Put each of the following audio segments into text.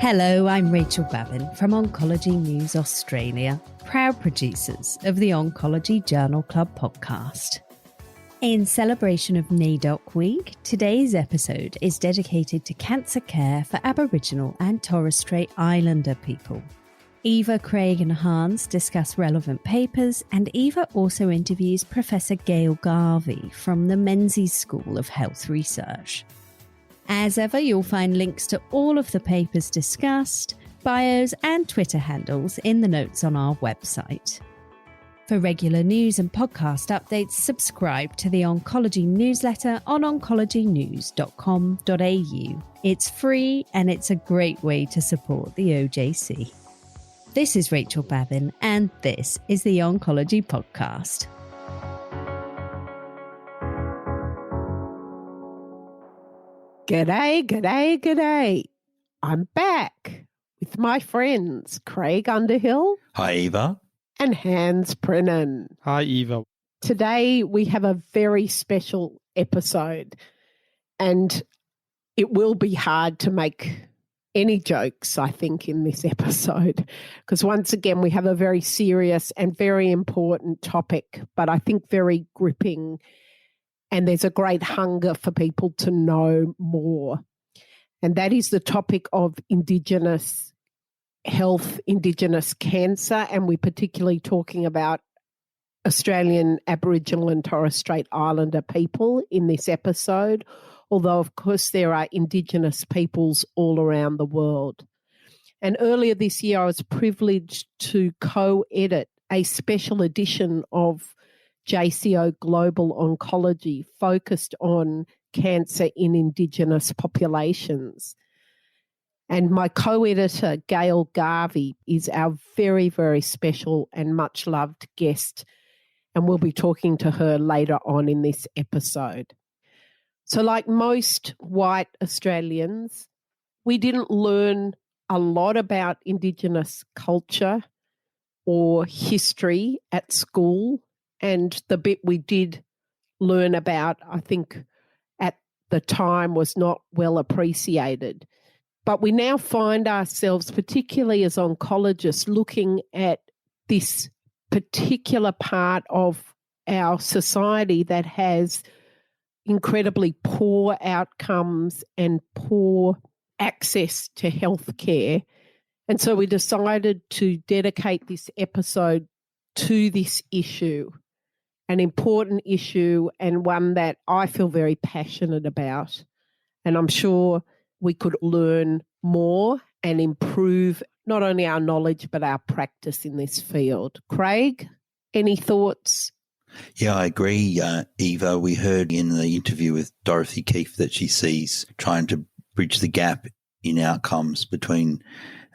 Hello, I'm Rachel Babin from Oncology News Australia, proud producers of the Oncology Journal Club podcast. In celebration of NAIDOC Week, today's episode is dedicated to cancer care for Aboriginal and Torres Strait Islander people. Eva, Craig and Hans discuss relevant papers, and Eva also interviews Professor Gail Garvey from the Menzies School of Health Research. As ever, you'll find links to all of the papers discussed, bios and Twitter handles in the notes on our website. For regular news and podcast updates, subscribe to the Oncology newsletter on oncologynews.com.au. It's free and it's a great way to support the OJC. This is Rachel Babin and this is the Oncology Podcast. G'day. I'm back with my friends Craig Underhill. Hi, Eva. And Hans Brennan. Hi, Eva. Today we have a very special episode, and it will be hard to make any jokes, I think, in this episode, because once again we have a very serious and very important topic, but I think very gripping. And there's a great hunger for people to know more. And that is the topic of Indigenous health, Indigenous cancer. And we're particularly talking about Australian Aboriginal and Torres Strait Islander people in this episode. Although, of course, there are Indigenous peoples all around the world. And earlier this year, I was privileged to co-edit a special edition of JCO Global Oncology focused on cancer in Indigenous populations. And my co-editor, Gail Garvey, is our very, very special and much loved guest. And we'll be talking to her later on in this episode. So like most white Australians, we didn't learn a lot about Indigenous culture or history at school. And the bit we did learn about, I think, at the time was not well appreciated. But we now find ourselves, particularly as oncologists, looking at this particular part of our society that has incredibly poor outcomes and poor access to health care. And so we decided to dedicate this episode to this issue. An important issue and one that I feel very passionate about. And I'm sure we could learn more and improve not only our knowledge but our practice in this field. Craig, any thoughts? Yeah, I agree, Eva. We heard in the interview with Dorothy Keefe that she sees trying to bridge the gap in outcomes between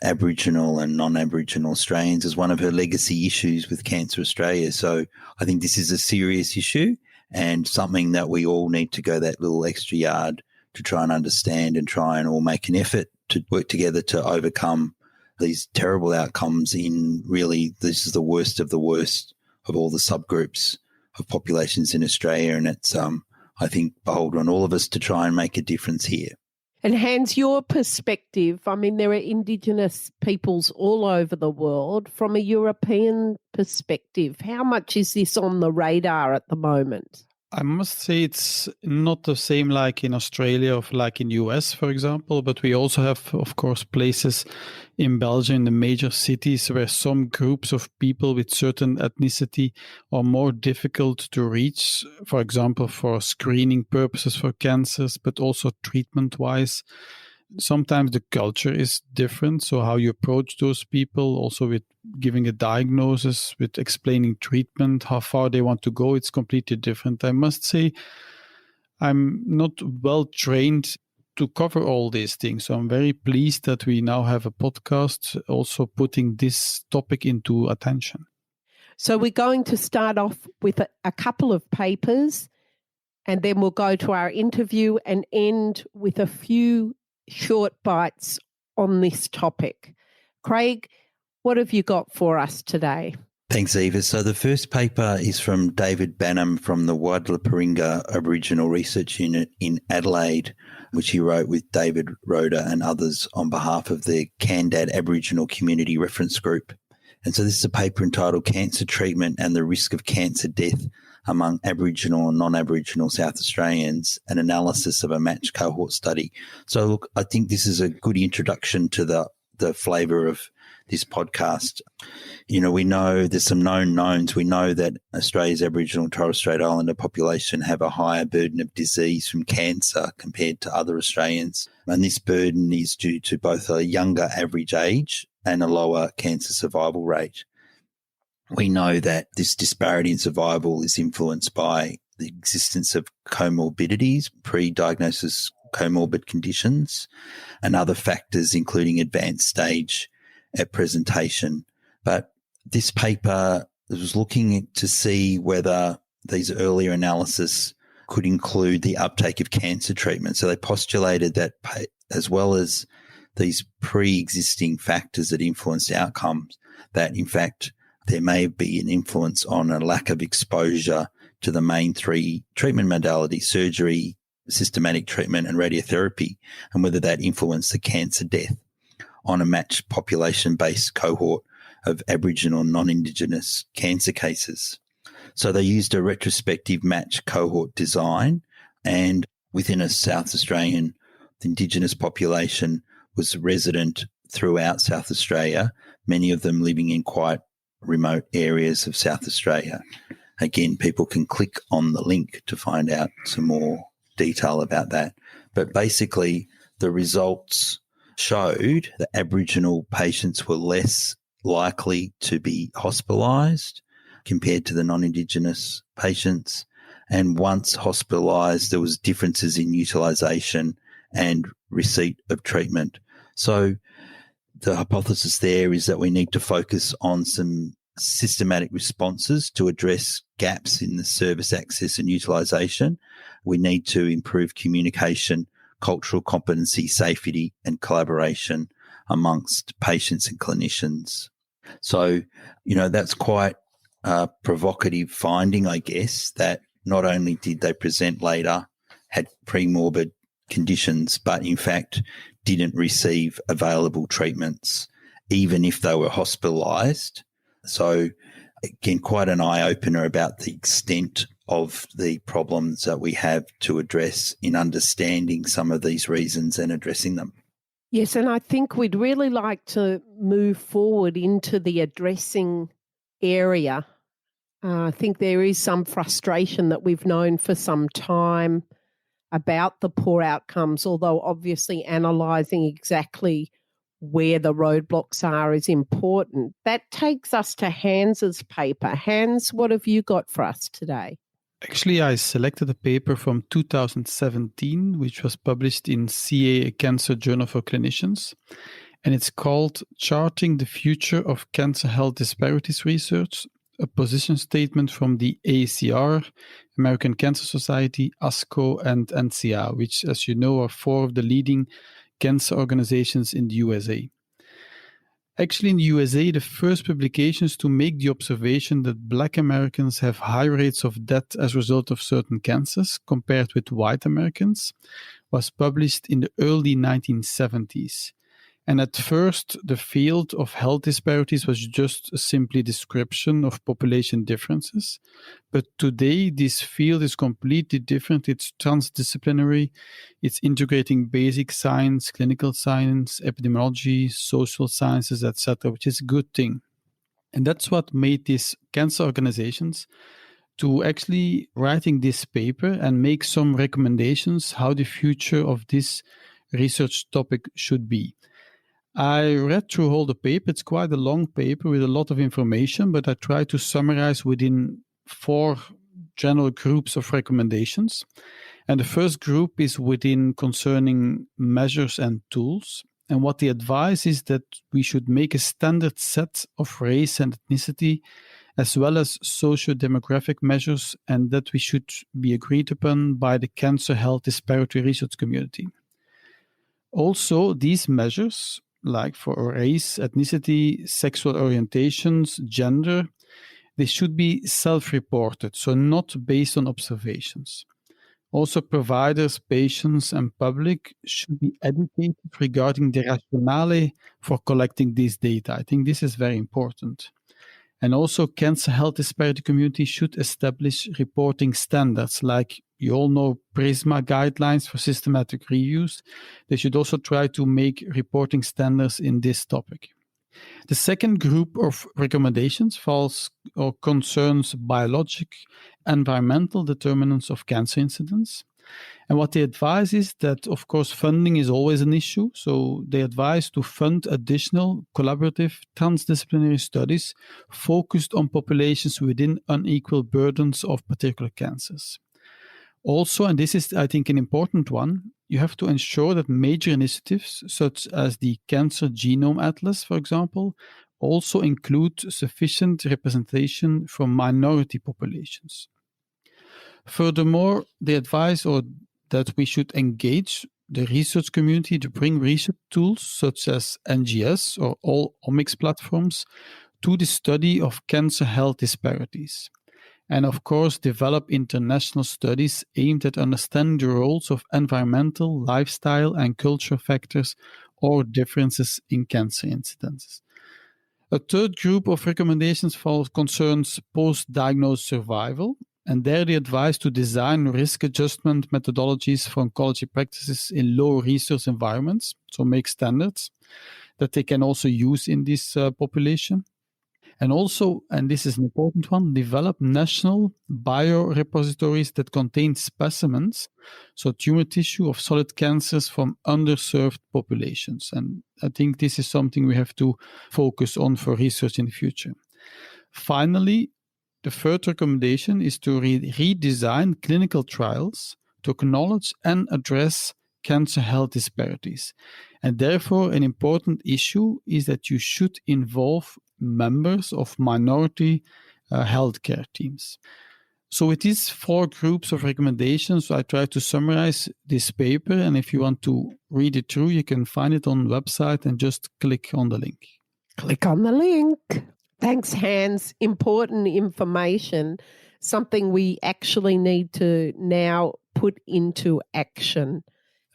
Aboriginal and non-Aboriginal Australians as one of her legacy issues with Cancer Australia. So I think this is a serious issue and something that we all need to go that little extra yard to try and understand and try and all make an effort to work together to overcome these terrible outcomes in really, this is the worst of all the subgroups of populations in Australia. And it's, I think, beholden on all of us to try and make a difference here. And Hans, your perspective, I mean, there are Indigenous peoples all over the world. From a European perspective, how much is this on the radar at the moment? I must say it's not the same like in Australia or like in US, for example, but we also have, of course, places in Belgium, in the major cities, where some groups of people with certain ethnicity are more difficult to reach, for example, for screening purposes for cancers, but also treatment-wise. Sometimes the culture is different, so how you approach those people, also with giving a diagnosis, with explaining treatment, how far they want to go, it's completely different. I must say I'm not well trained to cover all these things, so I'm very pleased that we now have a podcast also putting this topic into attention. So we're going to start off with a couple of papers, and then we'll go to our interview and end with a few short bites on this topic. Craig, what have you got for us today? Thanks, Eva. So the first paper is from David Banham from the Wadlaparinga Aboriginal Research Unit in Adelaide, which he wrote with David Roeder and others on behalf of the Candad Aboriginal Community Reference Group. And so this is a paper entitled Cancer Treatment and the Risk of Cancer Death Among Aboriginal and Non-Aboriginal South Australians, an analysis of a matched cohort study. So look, I think this is a good introduction to the flavour of this podcast. You know, we know there's some known knowns. We know that Australia's Aboriginal and Torres Strait Islander population have a higher burden of disease from cancer compared to other Australians. And this burden is due to both a younger average age and a lower cancer survival rate. We know that this disparity in survival is influenced by the existence of comorbidities, pre-diagnosis comorbid conditions, and other factors, including advanced stage at presentation. But this paper was looking to see whether these earlier analysis could include the uptake of cancer treatment. So they postulated that as well as these pre-existing factors that influence outcomes, that in fact there may be an influence on a lack of exposure to the main three treatment modalities, surgery, systematic treatment and radiotherapy, and whether that influenced the cancer death on a matched population-based cohort of Aboriginal and non-Indigenous cancer cases. So they used a retrospective matched cohort design, and within a South Australian, the Indigenous population was resident throughout South Australia, many of them living in quite remote areas of South Australia. Again, people can click on the link to find out some more detail about that. But basically, the results showed that Aboriginal patients were less likely to be hospitalised compared to the non-Indigenous patients. And once hospitalised, there was differences in utilisation and receipt of treatment. So the hypothesis there is that we need to focus on some systematic responses to address gaps in the service access and utilisation. We need to improve communication, cultural competency, safety and collaboration amongst patients and clinicians. So, you know, that's quite a provocative finding, I guess, that not only did they present later, had premorbid conditions, but in fact didn't receive available treatments, even if they were hospitalised. So, again, quite an eye-opener about the extent of the problems that we have to address in understanding some of these reasons and addressing them. Yes, and I think we'd really like to move forward into the addressing area. I think there is some frustration that we've known for some time about the poor outcomes, although obviously analysing exactly where the roadblocks are is important. That takes us to Hans's paper. Hans, what have you got for us today? Actually, I selected a paper from 2017, which was published in CA Cancer Journal for Clinicians, and it's called Charting the Future of Cancer Health Disparities Research, a position statement from the AACR, American Cancer Society, ASCO, and NCA, which, as you know, are four of the leading cancer organizations in the USA. Actually, in the USA, the first publications to make the observation that Black Americans have high rates of death as a result of certain cancers compared with white Americans was published in the early 1970s. And at first, the field of health disparities was just a simply description of population differences. But today, this field is completely different. It's transdisciplinary. It's integrating basic science, clinical science, epidemiology, social sciences, etc., which is a good thing. And that's what made these cancer organizations to actually writing this paper and make some recommendations how the future of this research topic should be. I read through all the paper. It's quite a long paper with a lot of information, but I try to summarize within four general groups of recommendations. And the first group is within concerning measures and tools. And what they advise is that we should make a standard set of race and ethnicity, as well as socio-demographic measures, and that we should be agreed upon by the cancer health disparity research community. Also, these measures, like for race, ethnicity, sexual orientations, gender, they should be self-reported, so not based on observations. Also, providers, patients, and public should be educated regarding the rationale for collecting these data. I think this is very important. And also, cancer health disparity community should establish reporting standards, like you all know PRISMA guidelines for systematic reuse. They should also try to make reporting standards in this topic. The second group of recommendations falls or concerns biologic, environmental determinants of cancer incidence. And what they advise is that, of course, funding is always an issue. So they advise to fund additional collaborative transdisciplinary studies focused on populations within unequal burdens of particular cancers. Also, and this is, I think, an important one, you have to ensure that major initiatives, such as the Cancer Genome Atlas, for example, also include sufficient representation from minority populations. Furthermore, they advise that we should engage the research community to bring research tools such as NGS or all omics platforms to the study of cancer health disparities. And of course, develop international studies aimed at understanding the roles of environmental, lifestyle, and cultural factors or differences in cancer incidences. A third group of recommendations concerns post-diagnosed survival, and there they advise to design risk adjustment methodologies for oncology practices in low resource environments, so make standards that they can also use in this population. And also, and this is an important one, develop national biorepositories that contain specimens, so tumor tissue of solid cancers from underserved populations. And I think this is something we have to focus on for research in the future. Finally, the third recommendation is to redesign clinical trials to acknowledge and address cancer health disparities. And therefore, an important issue is that you should involve members of minority healthcare teams. So with these 4 groups of recommendations, I try to summarize this paper. And if you want to read it through, you can find it on the website and just click on the link. Click on the link. Thanks, Hans. Important information, something we actually need to now put into action.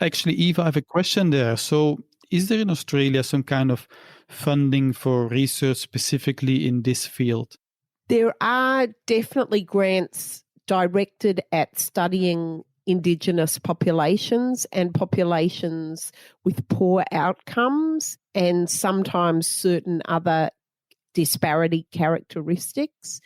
Actually, Eva, I have a question there. So is there in Australia some kind of funding for research specifically in this field? There are definitely grants directed at studying Indigenous populations and populations with poor outcomes and sometimes certain other disparity characteristics.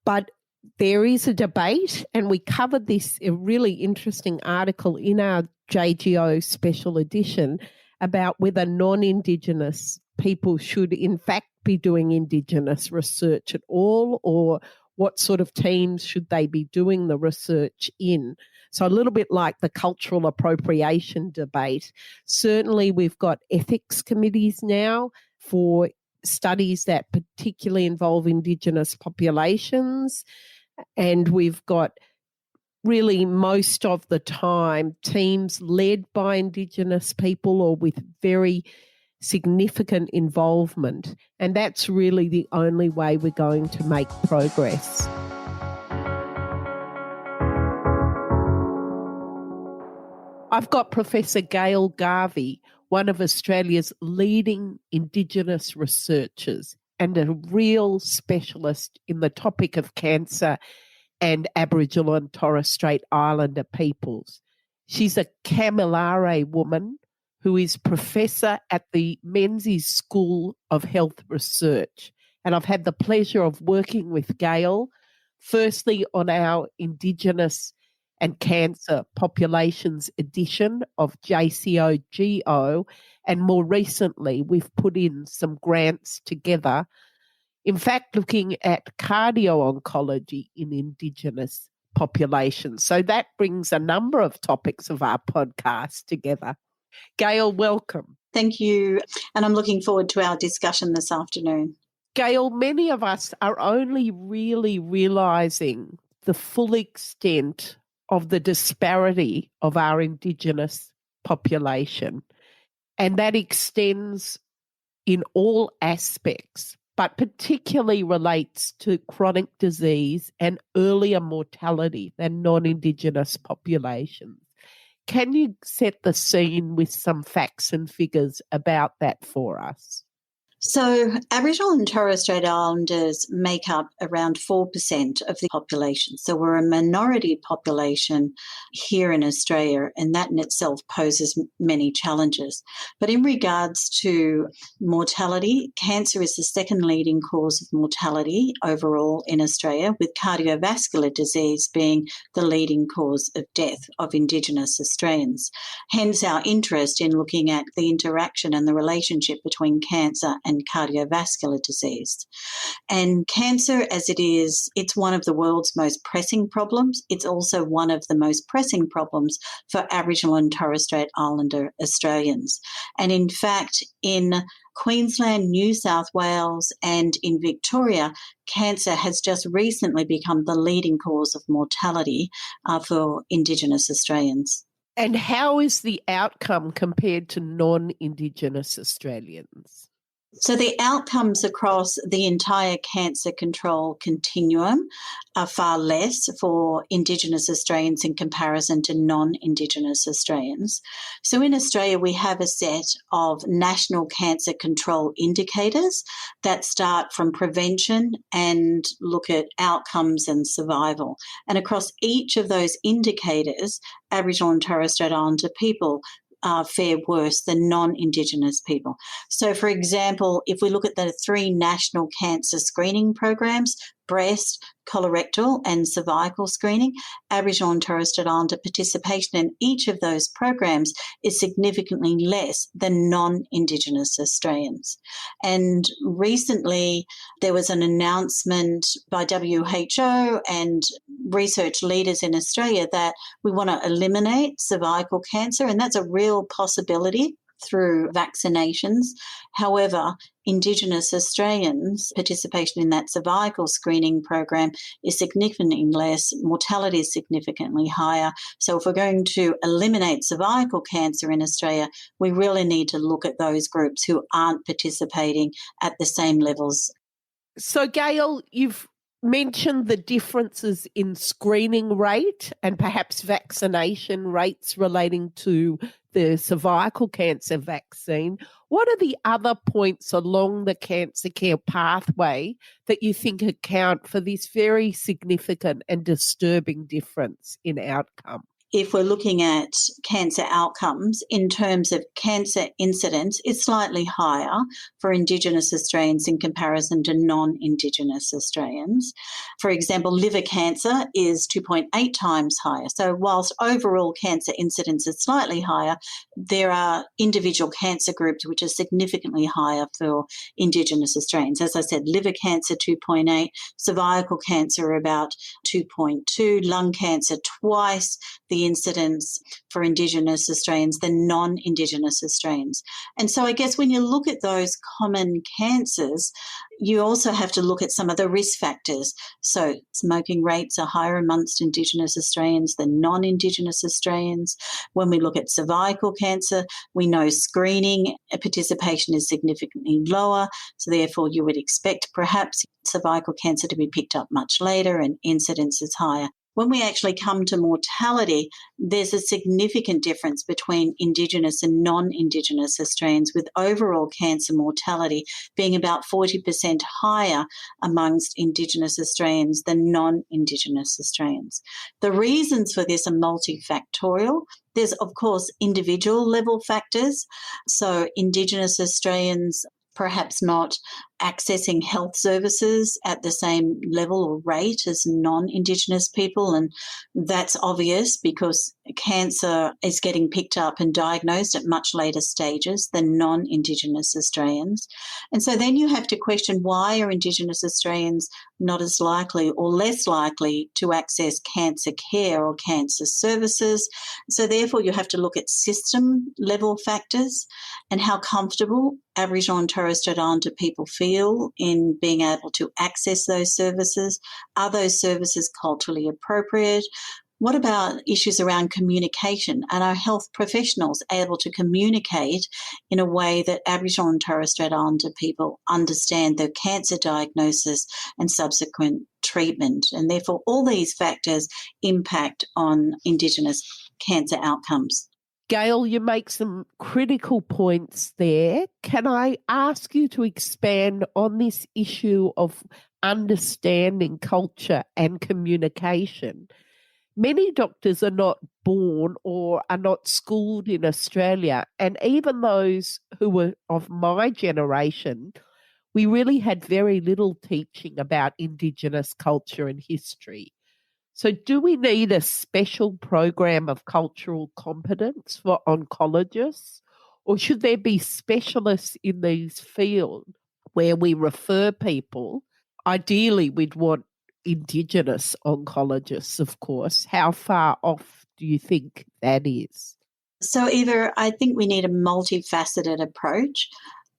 But there is a debate, and we covered this a really interesting article in our JGO special edition about whether non-Indigenous people should in fact be doing Indigenous research at all, or what sort of teams should they be doing the research in. So a little bit like the cultural appropriation debate. Certainly we've got ethics committees now for studies that particularly involve Indigenous populations, and we've got really most of the time teams led by Indigenous people or with very significant involvement. And that's really the only way we're going to make progress. I've got Professor Gail Garvey, one of Australia's leading Indigenous researchers and a real specialist in the topic of cancer and Aboriginal and Torres Strait Islander peoples. She's a Kamilaroi woman who is professor at the Menzies School of Health Research. And I've had the pleasure of working with Gail, firstly on our Indigenous and Cancer Populations edition of JCOGO, and more recently we've put in some grants together, in fact looking at cardio-oncology in Indigenous populations. So that brings a number of topics of our podcast together. Gail, welcome. Thank you. And I'm looking forward to our discussion this afternoon. Gail, many of us are only really realising the full extent of the disparity of our Indigenous population. And that extends in all aspects, but particularly relates to chronic disease and earlier mortality than non-Indigenous populations. Can you set the scene with some facts and figures about that for us? So Aboriginal and Torres Strait Islanders make up around 4% of the population. So we're a minority population here in Australia, and that in itself poses many challenges. But in regards to mortality, cancer is the second leading cause of mortality overall in Australia, with cardiovascular disease being the leading cause of death of Indigenous Australians. Hence our interest in looking at the interaction and the relationship between cancer and cardiovascular disease. And cancer, as it is, it's one of the world's most pressing problems. It's also one of the most pressing problems for Aboriginal and Torres Strait Islander Australians. And in fact, in Queensland, New South Wales and in Victoria, cancer has just recently become the leading cause of mortality for Indigenous Australians. And how is the outcome compared to non-Indigenous Australians? So the outcomes across the entire cancer control continuum are far less for Indigenous Australians in comparison to non-Indigenous Australians. So in Australia, we have a set of national cancer control indicators that start from prevention and look at outcomes and survival. And across each of those indicators, Aboriginal and Torres Strait Islander people fare worse than non-Indigenous people. So, for example, if we look at the 3 national cancer screening programs, breast, colorectal and cervical screening, Aboriginal and Torres Strait Islander participation in each of those programs is significantly less than non-Indigenous Australians. And recently there was an announcement by WHO and research leaders in Australia that we want to eliminate cervical cancer, and that's a real possibility through vaccinations. However, Indigenous Australians' participation in that cervical screening program is significantly less, mortality is significantly higher. So if we're going to eliminate cervical cancer in Australia, we really need to look at those groups who aren't participating at the same levels. So Gail, you've mentioned the differences in screening rate and perhaps vaccination rates relating to the cervical cancer vaccine. What are the other points along the cancer care pathway that you think account for this very significant and disturbing difference in outcome? If we're looking at cancer outcomes in terms of cancer incidence, it's slightly higher for Indigenous Australians in comparison to non-Indigenous Australians. For example, liver cancer is 2.8 times higher. So whilst overall cancer incidence is slightly higher, there are individual cancer groups which are significantly higher for Indigenous Australians. As I said, liver cancer 2.8, cervical cancer about 2.2, lung cancer twice the incidence for Indigenous Australians than non-Indigenous Australians. And so I guess when you look at those common cancers, you also have to look at some of the risk factors. So smoking rates are higher amongst Indigenous Australians than non-Indigenous Australians. When we look at cervical cancer, we know screening participation is significantly lower. So therefore you would expect perhaps cervical cancer to be picked up much later and incidence is higher. When we actually come to mortality, there's a significant difference between Indigenous and non-Indigenous Australians, with overall cancer mortality being about 40% higher amongst Indigenous Australians than non-Indigenous Australians. The reasons for this are multifactorial. There's, of course, individual level factors. So Indigenous Australians perhaps not accessing health services at the same level or rate as non-Indigenous people. And that's obvious because cancer is getting picked up and diagnosed at much later stages than non-Indigenous Australians. And so then you have to question, why are Indigenous Australians not as likely or less likely to access cancer care or cancer services? So therefore you have to look at system level factors and how comfortable Aboriginal and Torres Strait Islander people feel in being able to access those services. Are those services culturally appropriate? What about issues around communication? And are health professionals able to communicate in a way that Aboriginal and Torres Strait Islander people understand their cancer diagnosis and subsequent treatment? And therefore, all these factors impact on Indigenous cancer outcomes. Gail, you make some critical points there. Can I ask you to expand on this issue of understanding culture and communication? Many doctors are not born or are not schooled in Australia, and even those who were of my generation, we really had very little teaching about Indigenous culture and history. So do we need a special program of cultural competence for oncologists, or should there be specialists in these fields where we refer people? Ideally, we'd want Indigenous oncologists, of course. How far off do you think that is? So, Eva, I think we need a multifaceted approach.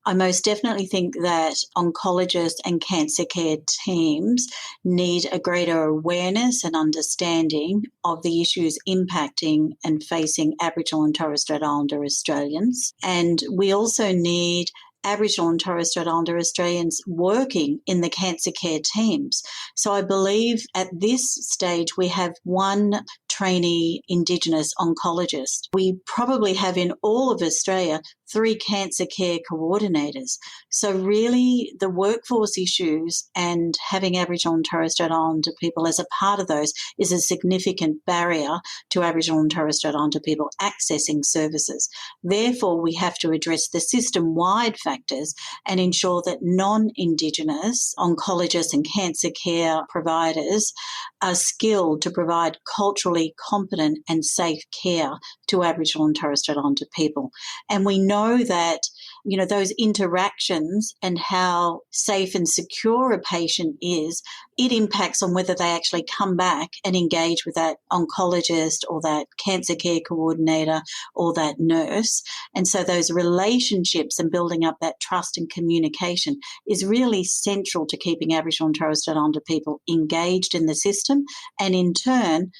I most definitely think that oncologists and cancer care teams need a greater awareness and understanding of the issues impacting and facing Aboriginal and Torres Strait Islander Australians. And we also need Aboriginal and Torres Strait Islander Australians working in the cancer care teams. So I believe at this stage we have one trainee Indigenous oncologist. We probably have in all of Australia 3 cancer care coordinators. So really the workforce issues and having Aboriginal and Torres Strait Islander people as a part of those is a significant barrier to Aboriginal and Torres Strait Islander people accessing services. Therefore, we have to address the system-wide factors and ensure that non-Indigenous oncologists and cancer care providers are skilled to provide culturally competent and safe care to Aboriginal and Torres Strait Islander people. And we know that, you know, those interactions and how safe and secure a patient is, it impacts on whether they actually come back and engage with that oncologist or that cancer care coordinator or that nurse. And so those relationships and building up that trust and communication is really central to keeping Aboriginal and Torres Strait Islander people engaged in the system and in turn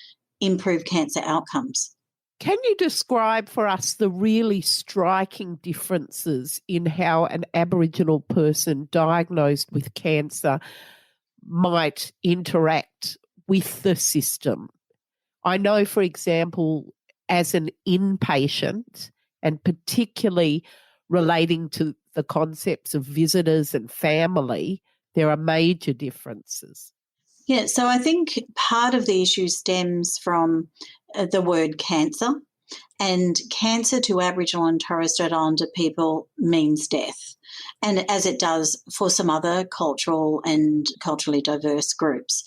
improve cancer outcomes. Can you describe for us the really striking differences in how an Aboriginal person diagnosed with cancer might interact with the system? I know, for example, as an inpatient, and particularly relating to the concepts of visitors and family, there are major differences. Yeah, so I think part of the issue stems from the word cancer, and cancer to Aboriginal and Torres Strait Islander people means death, and as it does for some other cultural and culturally diverse groups.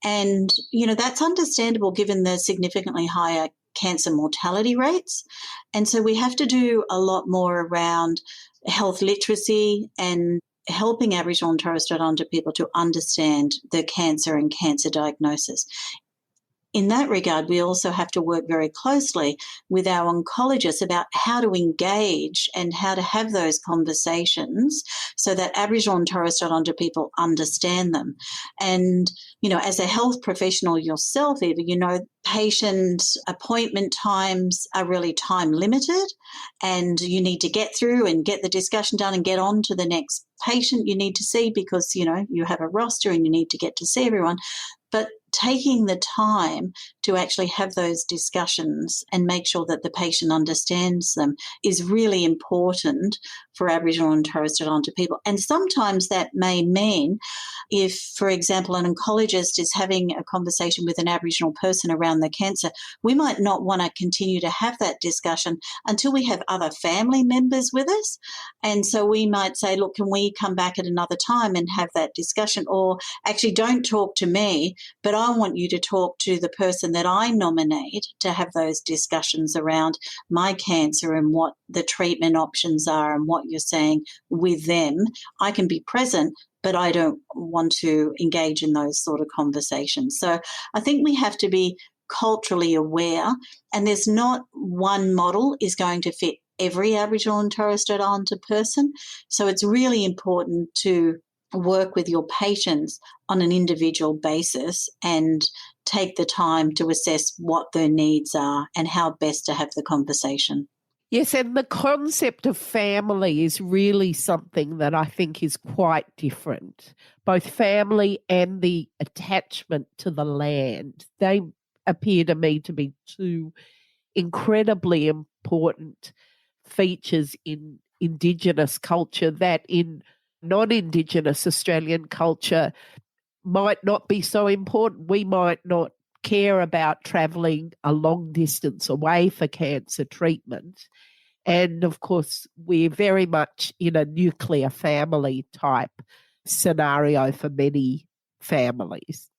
And, you know, that's understandable given the significantly higher cancer mortality rates. And so we have to do a lot more around health literacy and helping Aboriginal and Torres Strait Islander people to understand the cancer and cancer diagnosis. In that regard, we also have to work very closely with our oncologists about how to engage and how to have those conversations so that Aboriginal and Torres Strait Islander people understand them. And, you know, as a health professional yourself, Eva, you know, patient appointment times are really time limited, and you need to get through and get the discussion done and get on to the next patient you need to see because, you know, you have a roster and you need to get to see everyone. But taking the time to actually have those discussions and make sure that the patient understands them is really important for Aboriginal and Torres Strait Islander people. And sometimes that may mean if, for example, an oncologist is having a conversation with an Aboriginal person around the cancer, we might not want to continue to have that discussion until we have other family members with us. And so we might say, look, can we come back at another time and have that discussion? Or actually don't talk to me, but I want you to talk to the person that I nominate to have those discussions around my cancer and what the treatment options are and what you're saying with them. I can be present, but I don't want to engage in those sort of conversations. So I think we have to be culturally aware, and there's not one model is going to fit every Aboriginal and Torres Strait Islander person. So it's really important to work with your patients on an individual basis and take the time to assess what their needs are and how best to have the conversation. Yes, and the concept of family is really something that I think is quite different. Both family and the attachment to the land, they appear to me to be two incredibly important features in Indigenous culture that in non-Indigenous Australian culture might not be so important. We might not care about travelling a long distance away for cancer treatment. And of course, we're very much in a nuclear family type scenario for many families.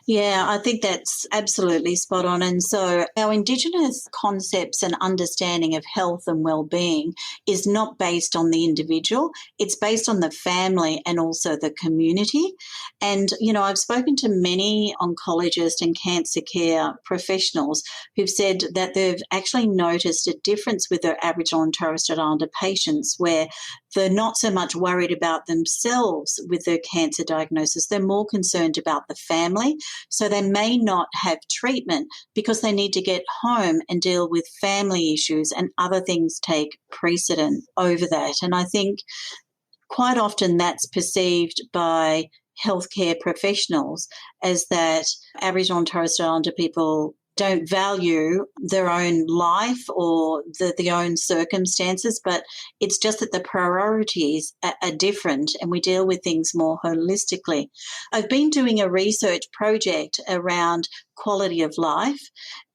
Yeah, I think that's absolutely spot on. And so our Indigenous concepts and understanding of health and well-being is not based on the individual. It's based on the family and also the community. And, I've spoken to many oncologists and cancer care professionals who've said that they've actually noticed a difference with their Aboriginal and Torres Strait Islander patients where they're not so much worried about themselves with their cancer diagnosis. They're more concerned about the family. So they may not have treatment because they need to get home and deal with family issues, and other things take precedent over that. And I think quite often that's perceived by healthcare professionals as that Aboriginal and Torres Strait Islander people don't value their own life or the own circumstances, but it's just that the priorities are different and we deal with things more holistically. I've been doing a research project around quality of life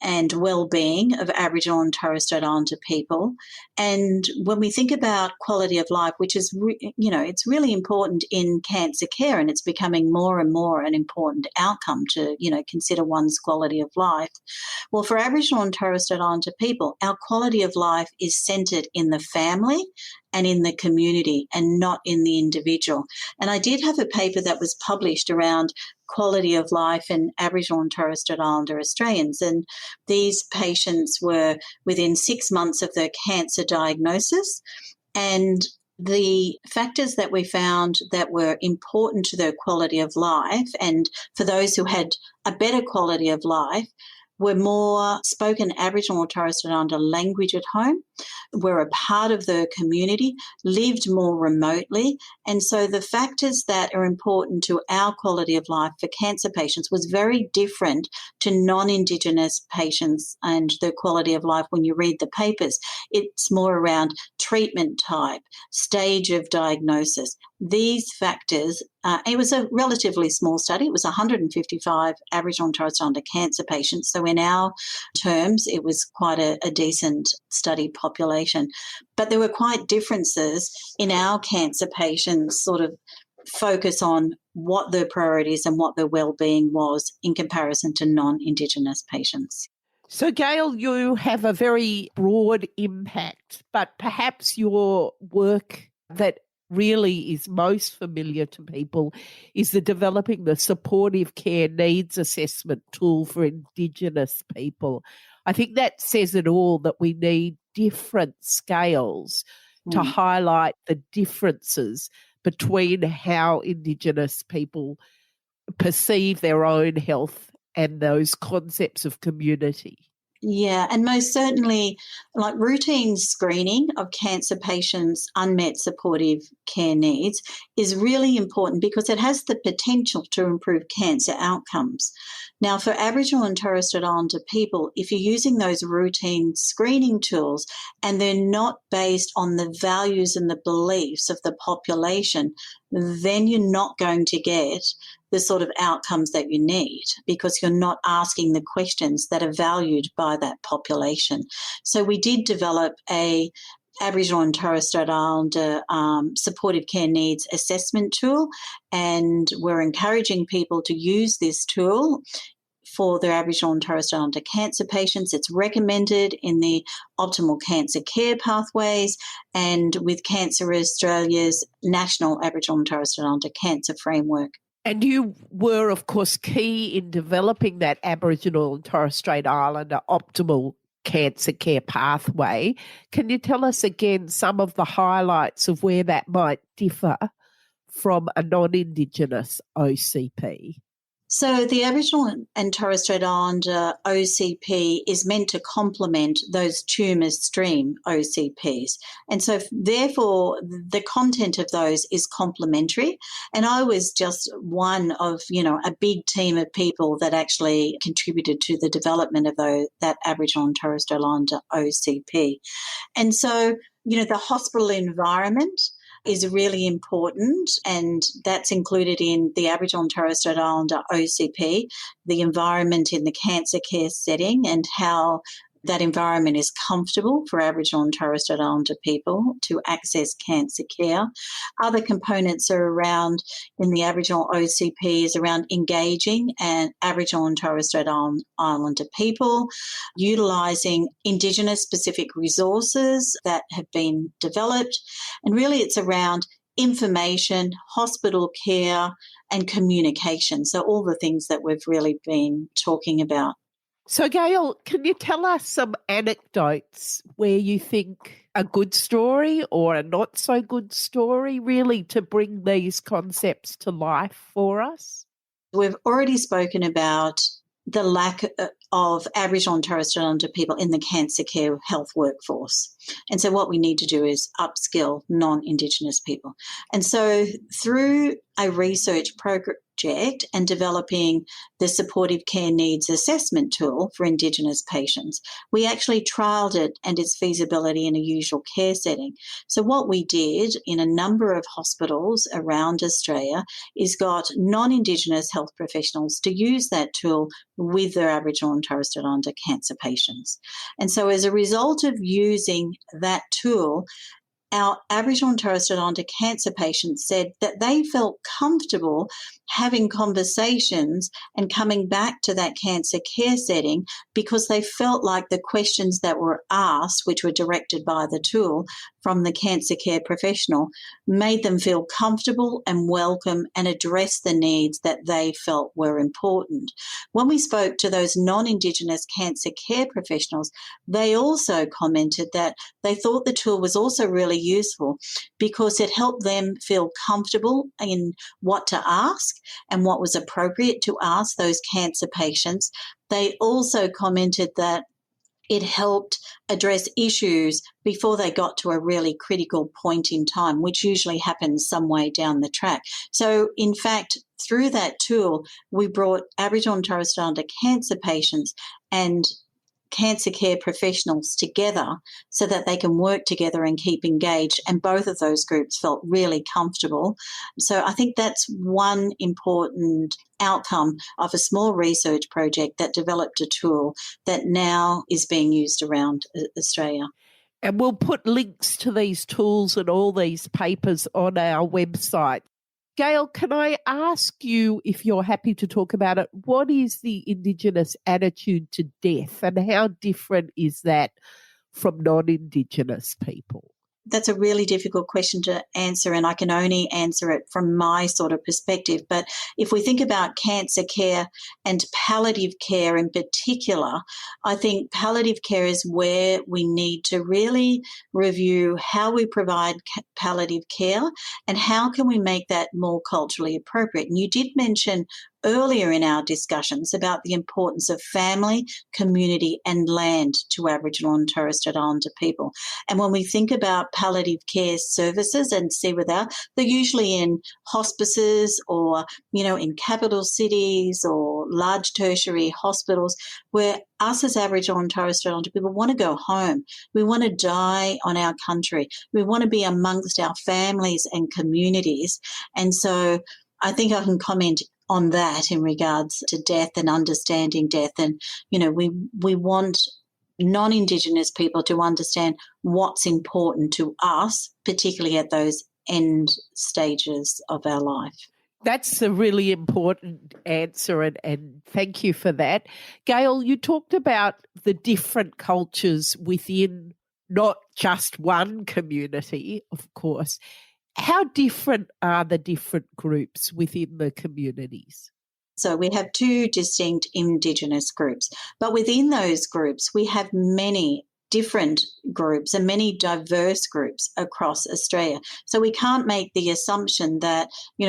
and well-being of Aboriginal and Torres Strait Islander people. And when we think about quality of life, which is, it's really important in cancer care, and it's becoming more and more an important outcome to, consider one's quality of life. Well, for Aboriginal and Torres Strait Islander people, our quality of life is centred in the family and in the community and not in the individual. And I did have a paper that was published around quality of life in Aboriginal and Torres Strait Islander Australians. And these patients were within 6 months of their cancer diagnosis. And the factors that we found that were important to their quality of life, and for those who had a better quality of life, were more spoken Aboriginal or Torres Strait Islander language at home, were a part of the community, lived more remotely. And so the factors that are important to our quality of life for cancer patients was very different to non-Indigenous patients and their quality of life when you read the papers. It's more around treatment type, stage of diagnosis. These factors, it was a relatively small study. It was 155 Aboriginal and Torres Strait Islander cancer patients. So in our terms, it was quite a decent study population. But there were quite differences in our cancer patients' sort of focus on what their priorities and what their well-being was in comparison to non-Indigenous patients. So, Gail, you have a very broad impact, but perhaps your work that really is most familiar to people is developing the supportive care needs assessment tool for Indigenous people. I think that says it all, that we need different scales to highlight the differences between how Indigenous people perceive their own health and those concepts of community. Yeah, and most certainly, like routine screening of cancer patients' unmet supportive care needs is really important because it has the potential to improve cancer outcomes. Now, for Aboriginal and Torres Strait Islander people, if you're using those routine screening tools and they're not based on the values and the beliefs of the population, then you're not going to get the sort of outcomes that you need because you're not asking the questions that are valued by that population. So we did develop a Aboriginal and Torres Strait Islander supportive care needs assessment tool, and we're encouraging people to use this tool for their Aboriginal and Torres Strait Islander cancer patients. It's recommended in the optimal cancer care pathways and with Cancer Australia's National Aboriginal and Torres Strait Islander Cancer Framework. And you were, of course, key in developing that Aboriginal and Torres Strait Islander optimal cancer care pathway. Can you tell us again some of the highlights of where that might differ from a non-Indigenous OCP? So the Aboriginal and Torres Strait Islander OCP is meant to complement those tumour stream OCPs. And so therefore the content of those is complementary. And I was just one of, a big team of people that actually contributed to the development of that Aboriginal and Torres Strait Islander OCP. And so, the hospital environment is really important, and that's included in the Aboriginal and Torres Strait Islander OCP, the environment in the cancer care setting and how that environment is comfortable for Aboriginal and Torres Strait Islander people to access cancer care. Other components are around, in the Aboriginal OCP, is around engaging and Aboriginal and Torres Strait Islander people, utilising Indigenous specific resources that have been developed. And really it's around information, hospital care and communication. So all the things that we've really been talking about. So, Gail, can you tell us some anecdotes where you think a good story or a not so good story, really, to bring these concepts to life for us? We've already spoken about the lack of Aboriginal and Torres Strait Islander people in the cancer care health workforce. And so what we need to do is upskill non-Indigenous people. And so through a research project and developing the supportive care needs assessment tool for Indigenous patients, we actually trialled it and its feasibility in a usual care setting. So what we did in a number of hospitals around Australia is got non-Indigenous health professionals to use that tool with their Aboriginal and Torres Strait Islander cancer patients. And so as a result of using that tool, our Aboriginal and Torres Strait Islander cancer patients said that they felt comfortable having conversations and coming back to that cancer care setting because they felt like the questions that were asked, which were directed by the tool from the cancer care professional, made them feel comfortable and welcome and address the needs that they felt were important. When we spoke to those non-Indigenous cancer care professionals, they also commented that they thought the tool was also really useful because it helped them feel comfortable in what to ask and what was appropriate to ask those cancer patients. They also commented that it helped address issues before they got to a really critical point in time, which usually happens some way down the track. So, in fact, through that tool, we brought Aboriginal and Torres Strait Islander cancer patients and cancer care professionals together so that they can work together and keep engaged, and both of those groups felt really comfortable. So I think that's one important outcome of a small research project that developed a tool that now is being used around Australia. And we'll put links to these tools and all these papers on our website. Gail, can I ask you, if you're happy to talk about it, what is the Indigenous attitude to death and how different is that from non-Indigenous people? That's a really difficult question to answer, and I can only answer it from my sort of perspective. But if we think about cancer care and palliative care in particular, I think palliative care is where we need to really review how we provide palliative care and how can we make that more culturally appropriate. And you did mention earlier in our discussions about the importance of family, community and land to Aboriginal and Torres Strait Islander people. And when we think about palliative care services and see without, they're usually in hospices or, in capital cities or large tertiary hospitals where us as Aboriginal and Torres Strait Islander people want to go home. We want to die on our country. We want to be amongst our families and communities. And so I think I can comment on that in regards to death and understanding death. And, we want non-Indigenous people to understand what's important to us, particularly at those end stages of our life. That's a really important answer and thank you for that. Gail, you talked about the different cultures within not just one community, of course. How different are the different groups within the communities? So we have two distinct Indigenous groups, but within those groups we have many different groups and many diverse groups across Australia. So we can't make the assumption that,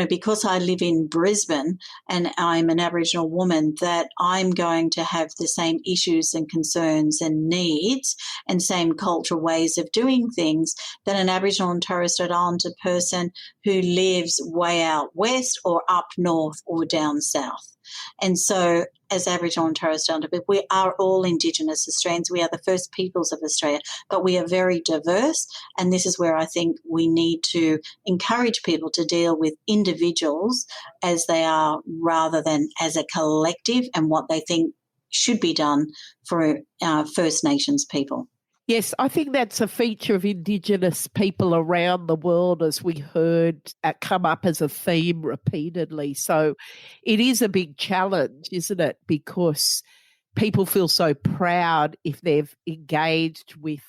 because I live in Brisbane and I'm an Aboriginal woman, that I'm going to have the same issues and concerns and needs and same cultural ways of doing things that an Aboriginal and Torres Strait Islander person who lives way out west or up north or down south. And so as Aboriginal and Torres Strait Islander people, we are all Indigenous Australians. We are the first peoples of Australia, but we are very diverse. And this is where I think we need to encourage people to deal with individuals as they are rather than as a collective and what they think should be done for First Nations people. Yes, I think that's a feature of Indigenous people around the world, as we heard come up as a theme repeatedly. So it is a big challenge, isn't it? Because people feel so proud if they've engaged with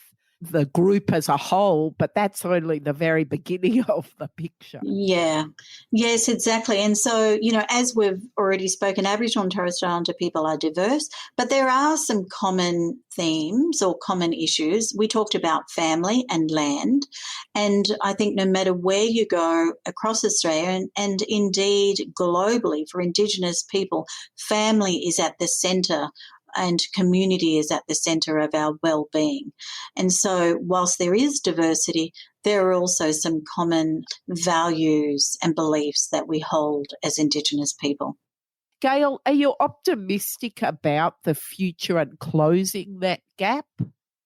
the group as a whole, but that's only the very beginning of the picture. Yeah. Yes, exactly. And so, as we've already spoken, Aboriginal and Torres Strait Islander people are diverse, but there are some common themes or common issues. We talked about family and land, and I think no matter where you go across Australia and indeed globally for Indigenous people, family is at the centre and community is at the centre of our well-being. And so whilst there is diversity, there are also some common values and beliefs that we hold as Indigenous people. Gail, are you optimistic about the future and closing that gap?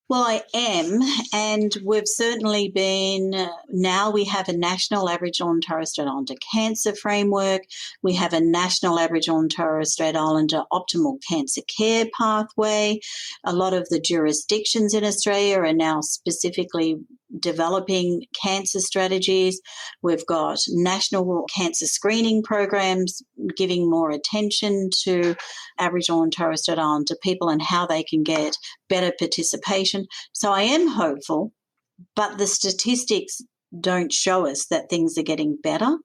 Well, I am, and we've certainly been, now we have a national Aboriginal and Torres Strait Islander cancer framework. We have a national Aboriginal and Torres Strait Islander optimal cancer care pathway. A lot of the jurisdictions in Australia are now specifically developing cancer strategies. We've got national cancer screening programs giving more attention to Aboriginal and Torres Strait Islander people and how they can get better participation. So I am hopeful, but the statistics don't show us that things are getting better.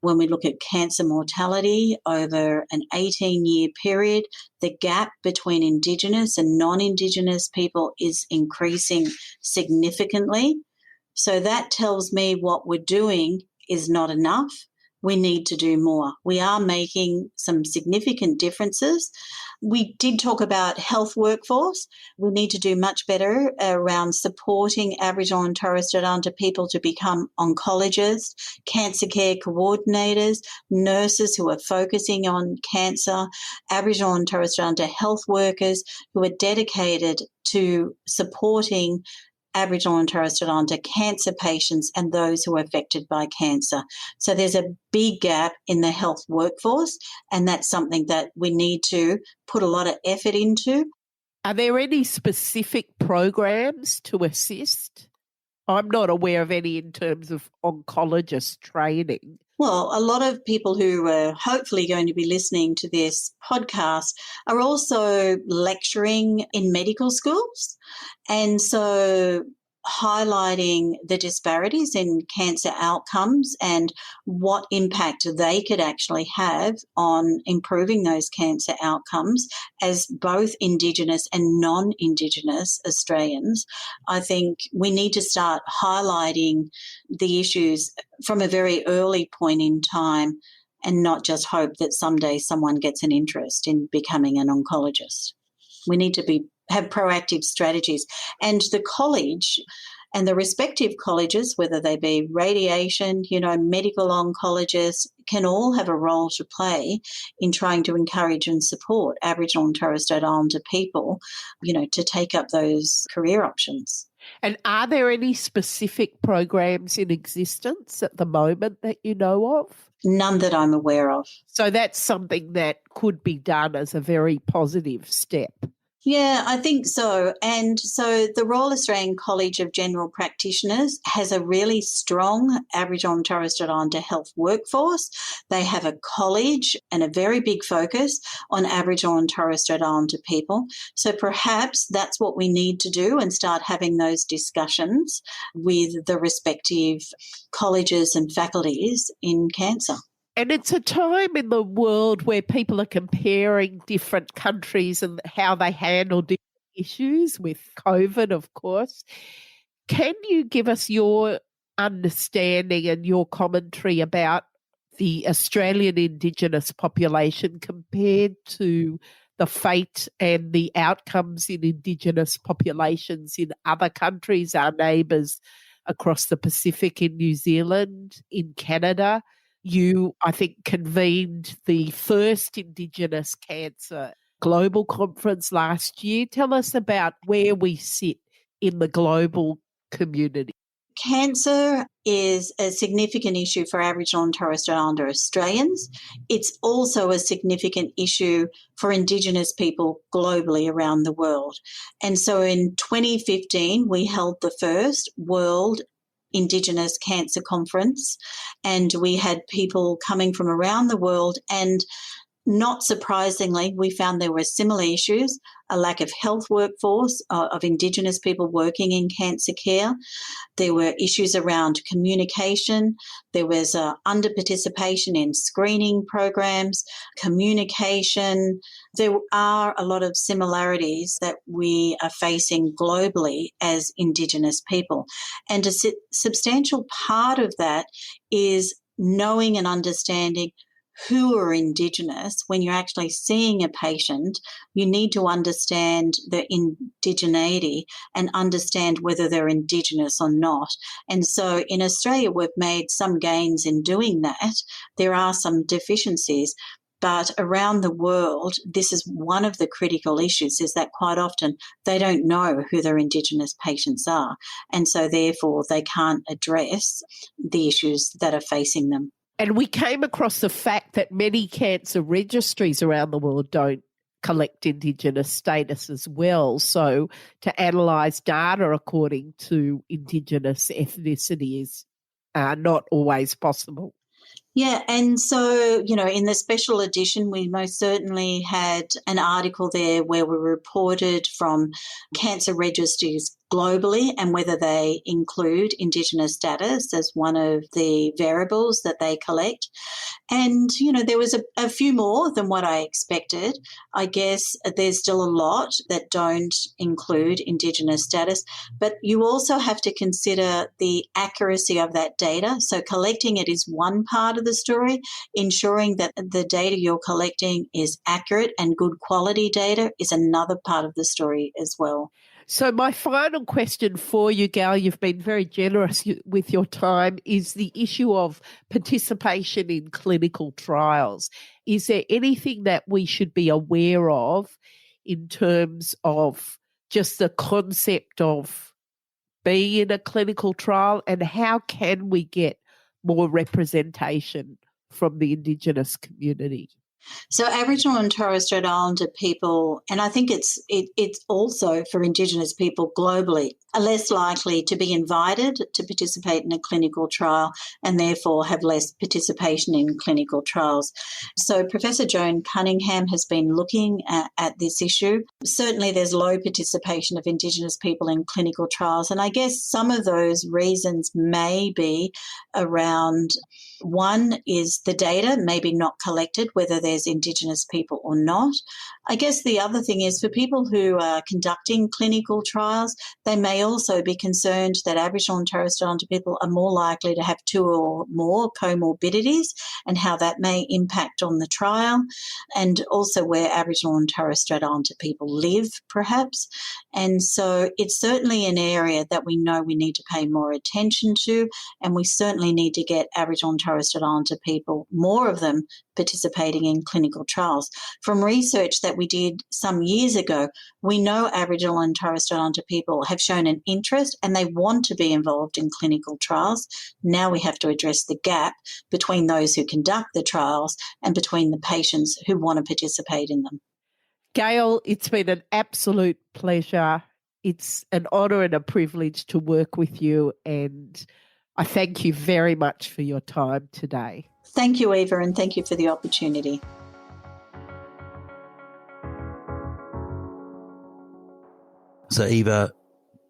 When we look at cancer mortality over an 18-year period, the gap between Indigenous and non-Indigenous people is increasing significantly. So that tells me what we're doing is not enough. We need to do more. We are making some significant differences. We did talk about health workforce. We need to do much better around supporting Aboriginal and Torres Strait Islander people to become oncologists, cancer care coordinators, nurses who are focusing on cancer, Aboriginal and Torres Strait Islander health workers who are dedicated to supporting Aboriginal and Torres Strait Islander cancer patients and those who are affected by cancer. So there's a big gap in the health workforce, and that's something that we need to put a lot of effort into. Are there any specific programs to assist? I'm not aware of any in terms of oncologist training. Well, a lot of people who are hopefully going to be listening to this podcast are also lecturing in medical schools. And so highlighting the disparities in cancer outcomes and what impact they could actually have on improving those cancer outcomes as both Indigenous and non-Indigenous Australians. I think we need to start highlighting the issues from a very early point in time and not just hope that someday someone gets an interest in becoming an oncologist. We need to have proactive strategies. And the college and the respective colleges, whether they be radiation, medical oncologists, can all have a role to play in trying to encourage and support Aboriginal and Torres Strait Islander people, to take up those career options. And are there any specific programs in existence at the moment that you know of? None that I'm aware of. So that's something that could be done as a very positive step. Yeah, I think so. And so the Royal Australian College of General Practitioners has a really strong Aboriginal and Torres Strait Islander health workforce. They have a college and a very big focus on Aboriginal and Torres Strait Islander people. So perhaps that's what we need to do and start having those discussions with the respective colleges and faculties in cancer. And it's a time in the world where people are comparing different countries and how they handle different issues with COVID, of course. Can you give us your understanding and your commentary about the Australian Indigenous population compared to the fate and the outcomes in Indigenous populations in other countries, our neighbours across the Pacific, in New Zealand, in Canada? You, I think, convened the first Indigenous Cancer Global Conference last year. Tell us about where we sit in the global community. Cancer is a significant issue for Aboriginal and Torres Strait Islander Australians. It's also a significant issue for Indigenous people globally around the world. And so in 2015, we held the first World Indigenous Cancer Conference, and we had people coming from around the world, and not surprisingly, we found there were similar issues: a lack of health workforce of Indigenous people working in cancer care. There were issues around communication. There was under participation in screening programs, communication. There are a lot of similarities that we are facing globally as Indigenous people. And a substantial part of that is knowing and understanding who are Indigenous. When you're actually seeing a patient, you need to understand the indigeneity and understand whether they're Indigenous or not. And so in Australia, we've made some gains in doing that. There are some deficiencies, but around the world, this is one of the critical issues, is that quite often they don't know who their Indigenous patients are. And so therefore they can't address the issues that are facing them. And we came across the fact that many cancer registries around the world don't collect Indigenous status as well. So to analyse data according to Indigenous ethnicity is not always possible. Yeah, and so, in the special edition, we most certainly had an article there where we reported from cancer registries globally and whether they include Indigenous status as one of the variables that they collect. And, there was a few more than what I expected. I guess there's still a lot that don't include Indigenous status, but you also have to consider the accuracy of that data. So collecting it is one part of the story. Ensuring that the data you're collecting is accurate and good quality data is another part of the story as well. So my final question for you, Gail, you've been very generous with your time, is the issue of participation in clinical trials. Is there anything that we should be aware of in terms of just the concept of being in a clinical trial, and how can we get more representation from the Indigenous community? So Aboriginal and Torres Strait Islander people, and I think it's also for Indigenous people globally, are less likely to be invited to participate in a clinical trial and therefore have less participation in clinical trials. So Professor Joan Cunningham has been looking at this issue. Certainly there's low participation of Indigenous people in clinical trials, and I guess some of those reasons may be around, one is the data maybe not collected, whether there's Indigenous people or not. I guess the other thing is for people who are conducting clinical trials, they may also be concerned that Aboriginal and Torres Strait Islander people are more likely to have two or more comorbidities and how that may impact on the trial, and also where Aboriginal and Torres Strait Islander people live, perhaps. And so it's certainly an area that we know we need to pay more attention to, and we certainly need to get Aboriginal and Torres Strait Islander people, more of them, participating in clinical trials. From research that we did some years ago, we know Aboriginal and Torres Strait Islander people have shown an interest and they want to be involved in clinical trials. Now we have to address the gap between those who conduct the trials and between the patients who want to participate in them. Gail, it's been an absolute pleasure. It's an honour and a privilege to work with you, and I thank you very much for your time today. Thank you, Eva, and thank you for the opportunity. So, Eva,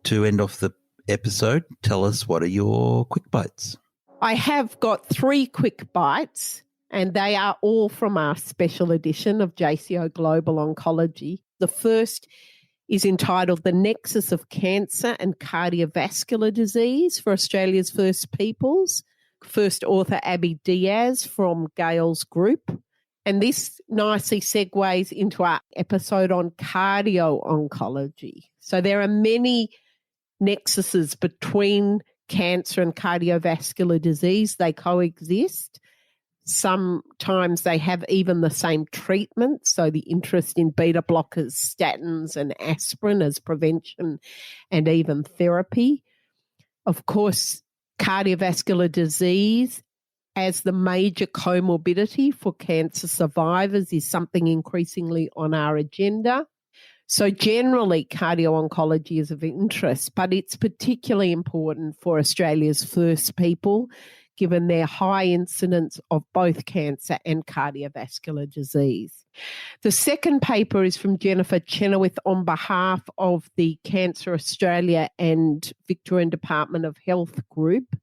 to end off the episode, tell us, what are your quick bites? I have got 3 quick bites, and they are all from our special edition of JCO Global Oncology. The first is entitled The Nexus of Cancer and Cardiovascular Disease for Australia's First Peoples. First author Abby Diaz from Gail's group. And this nicely segues into our episode on cardio-oncology. So there are many nexuses between cancer and cardiovascular disease. They coexist. Sometimes they have even the same treatment. So the interest in beta blockers, statins and aspirin as prevention and even therapy. Of course, cardiovascular disease as the major comorbidity for cancer survivors is something increasingly on our agenda. So generally, cardio-oncology is of interest, but it's particularly important for Australia's first people, given their high incidence of both cancer and cardiovascular disease. The second paper is from Jennifer Chenoweth on behalf of the Cancer Australia and Victorian Department of Health group,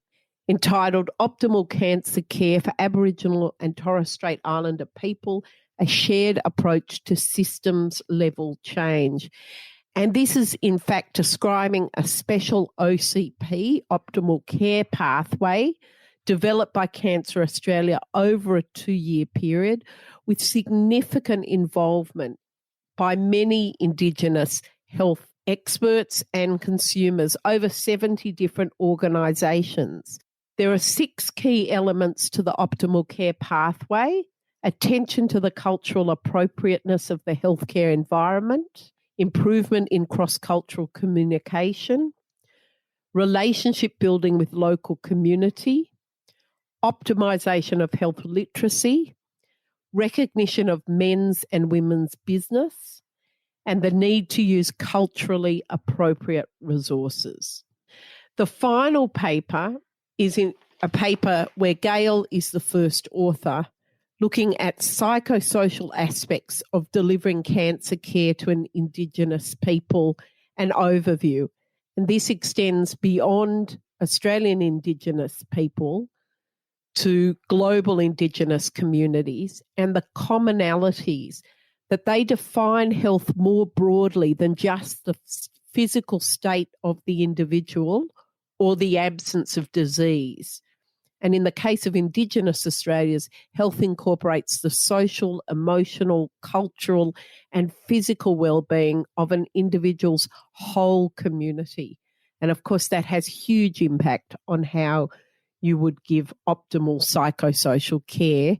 entitled Optimal Cancer Care for Aboriginal and Torres Strait Islander People, a Shared Approach to Systems-Level Change. And this is, in fact, describing a special OCP, Optimal Care Pathway, developed by Cancer Australia over a 2-year period with significant involvement by many Indigenous health experts and consumers, over 70 different organisations. There are 6 key elements to the optimal care pathway: attention to the cultural appropriateness of the healthcare environment, improvement in cross-cultural communication, relationship building with local community, optimisation of health literacy, recognition of men's and women's business, and the need to use culturally appropriate resources. The final paper is in a paper where Gail is the first author, looking at psychosocial aspects of delivering cancer care to an Indigenous people, an overview. And this extends beyond Australian Indigenous people to global Indigenous communities and the commonalities that they define health more broadly than just the physical state of the individual or the absence of disease. And in the case of Indigenous Australians, health incorporates the social, emotional, cultural and physical well-being of an individual's whole community. And of course, that has huge impact on how you would give optimal psychosocial care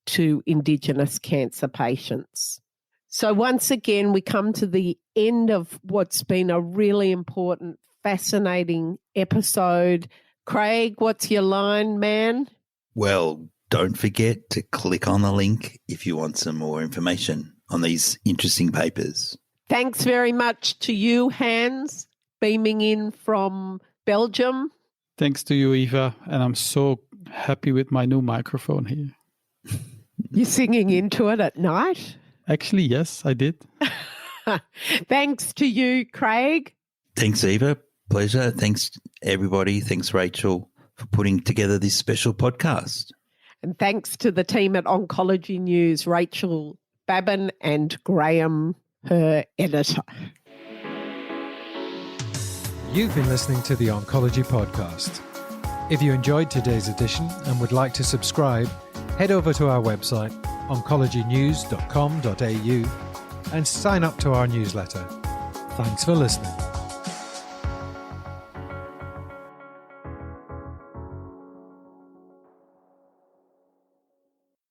to Indigenous cancer patients. So once again, we come to the end of what's been a really important, fascinating episode. Craig, what's your line, man? Well, don't forget to click on the link if you want some more information on these interesting papers. Thanks very much to you, Hans, beaming in from Belgium. Thanks to you, Eva. And I'm so happy with my new microphone here. You're singing into it at night? Actually, yes, I did. Thanks to you, Craig. Thanks, Eva. Pleasure. Thanks, everybody. Thanks, Rachel, for putting together this special podcast. And thanks to the team at Oncology News, Rachel Babin and Graham, her editor. You've been listening to the Oncology Podcast. If you enjoyed today's edition and would like to subscribe, head over to our website, oncologynews.com.au, and sign up to our newsletter. Thanks for listening.